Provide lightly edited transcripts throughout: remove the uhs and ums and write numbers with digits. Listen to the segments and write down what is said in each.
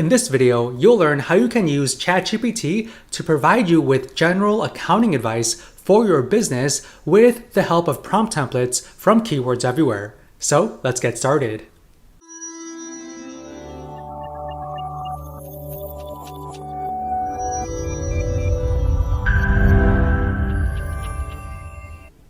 In this video, you'll learn how you can use ChatGPT to provide you with general accounting advice for your business with the help of prompt templates from Keywords Everywhere. So let's get started.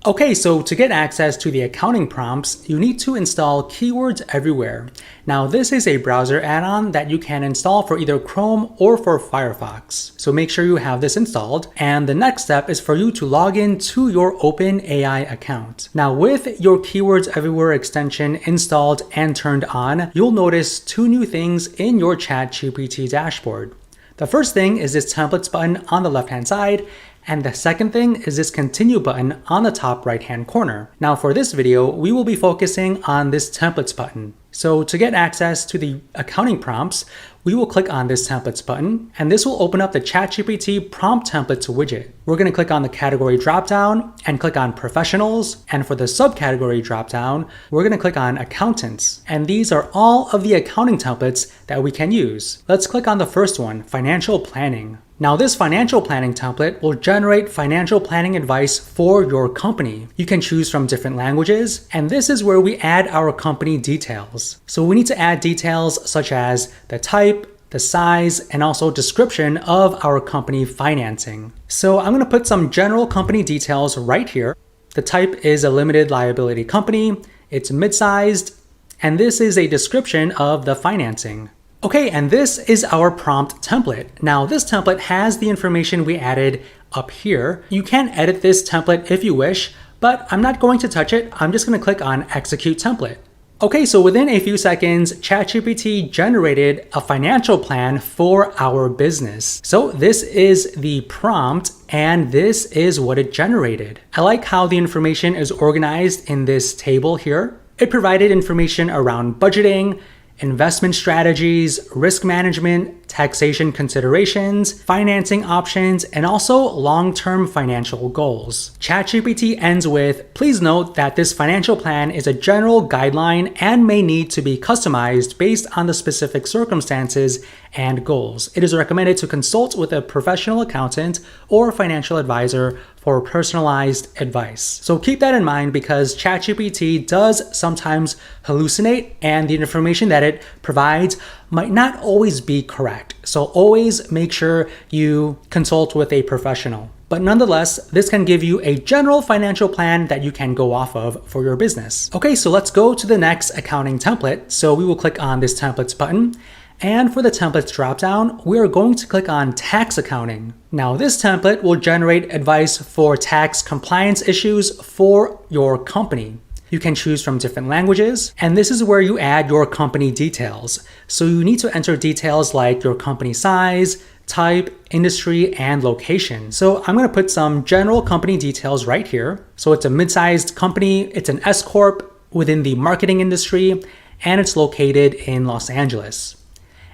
Okay, so to get access to the accounting prompts, you need to install Keywords Everywhere. Now, this is a browser add-on that you can install for either Chrome or for Firefox. So make sure you have this installed. And the next step is for you to log in to your OpenAI account. Now, with your Keywords Everywhere extension installed and turned on, you'll notice two new things in your ChatGPT dashboard. The first thing is this templates button on the left-hand side, and the second thing is this continue button on the top right-hand corner. Now for this video, we will be focusing on this templates button. So to get access to the accounting prompts, we will click on this templates button, and this will open up the ChatGPT prompt templates widget. We're going to click on the category dropdown and click on professionals. And for the subcategory dropdown, we're going to click on accountants. And these are all of the accounting templates that we can use. Let's click on the first one, financial planning. Now this financial planning template will generate financial planning advice for your company. You can choose from different languages, and this is where we add our company details. So we need to add details such as the type, the size, and also description of our company financing. So I'm going to put some general company details right here. The type is a limited liability company, it's mid-sized, and this is a description of the financing. Okay, and this is our prompt template. Now this template has the information we added up here. You can edit this template if you wish, but I'm not going to touch it. I'm just going to click on execute template. Okay, so within a few seconds, ChatGPT generated a financial plan for our business. So this is the prompt, and this is what it generated. I like how the information is organized in this table here. It provided information around budgeting, investment strategies, risk management, taxation considerations, financing options, and also long-term financial goals. ChatGPT ends with, please note that this financial plan is a general guideline and may need to be customized based on the specific circumstances and goals. It is recommended to consult with a professional accountant or financial advisor for personalized advice. So keep that in mind because ChatGPT does sometimes hallucinate, and the information that it provides might not always be correct. So always make sure you consult with a professional. But nonetheless, this can give you a general financial plan that you can go off of for your business. Okay, so let's go to the next accounting template. So we will click on this templates button. And for the templates dropdown, we are going to click on tax accounting. Now this template will generate advice for tax compliance issues for your company. You can choose from different languages, and this is where you add your company details. So you need to enter details like your company size, type, industry, and location. So I'm going to put some general company details right here. So it's a mid-sized company, it's an S Corp within the marketing industry, and it's located in Los Angeles.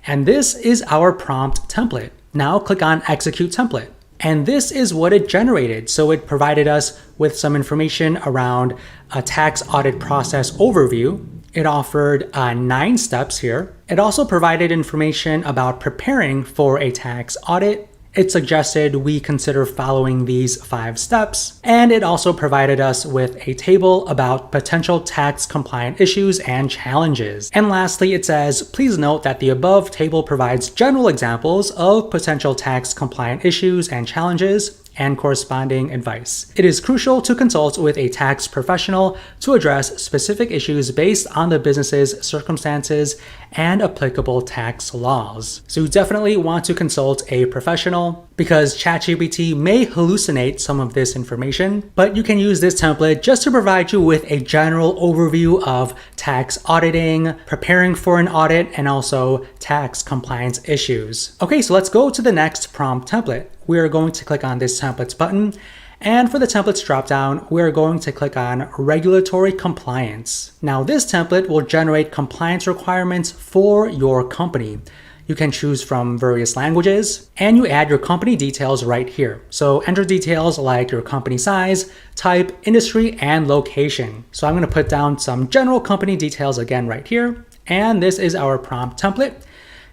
And this is our prompt template. Now click on execute template. And this is what it generated. So it provided us with some information around a tax audit process overview. It offered 9 steps here. It also provided information about preparing for a tax audit. It suggested we consider following these 5 steps, and it also provided us with a table about potential tax compliant issues and challenges. And lastly, it says, please note that the above table provides general examples of potential tax compliant issues and challenges and corresponding advice. It is crucial to consult with a tax professional to address specific issues based on the business's circumstances and applicable tax laws. So you definitely want to consult a professional because ChatGPT may hallucinate some of this information, but you can use this template just to provide you with a general overview of tax auditing, preparing for an audit, and also tax compliance issues. Okay, so let's go to the next prompt template. We are going to click on this templates button, and for the templates dropdown, we are going to click on regulatory compliance. Now this template will generate compliance requirements for your company. You can choose from various languages, and you add your company details right here. So enter details like your company size, type, industry, and location. So I'm going to put down some general company details again right here, and this is our prompt template.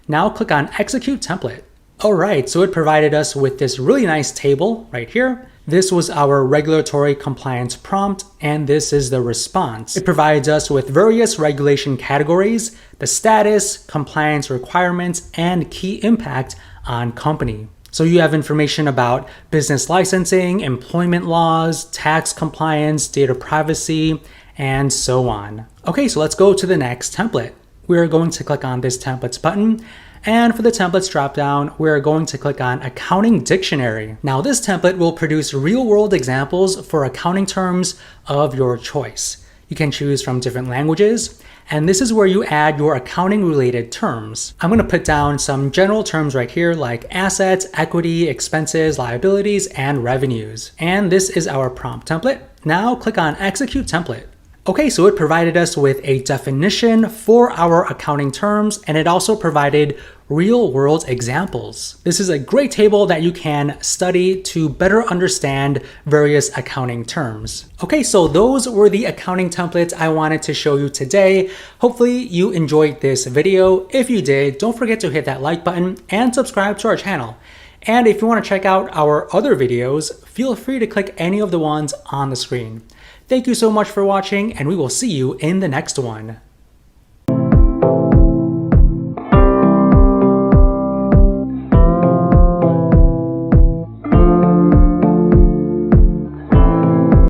Now click on Execute Template. Alright, so it provided us with this really nice table right here. This was our regulatory compliance prompt, and this is the response. It provides us with various regulation categories, the status, compliance requirements, and key impact on company. So you have information about business licensing, employment laws, tax compliance, data privacy, and so on. Okay, so let's go to the next template. We're going to click on this templates button. And for the templates dropdown, we're going to click on Accounting Dictionary. Now this template will produce real-world examples for accounting terms of your choice. You can choose from different languages, and this is where you add your accounting-related terms. I'm going to put down some general terms right here like assets, equity, expenses, liabilities, and revenues. And this is our prompt template. Now click on Execute Template. Okay, so it provided us with a definition for our accounting terms, and it also provided real-world examples. This is a great table that you can study to better understand various accounting terms. Okay, so those were the accounting templates I wanted to show you today. Hopefully you enjoyed this video. If you did, don't forget to hit that like button and subscribe to our channel. And if you want to check out our other videos, feel free to click any of the ones on the screen. Thank you so much for watching, and we will see you in the next one.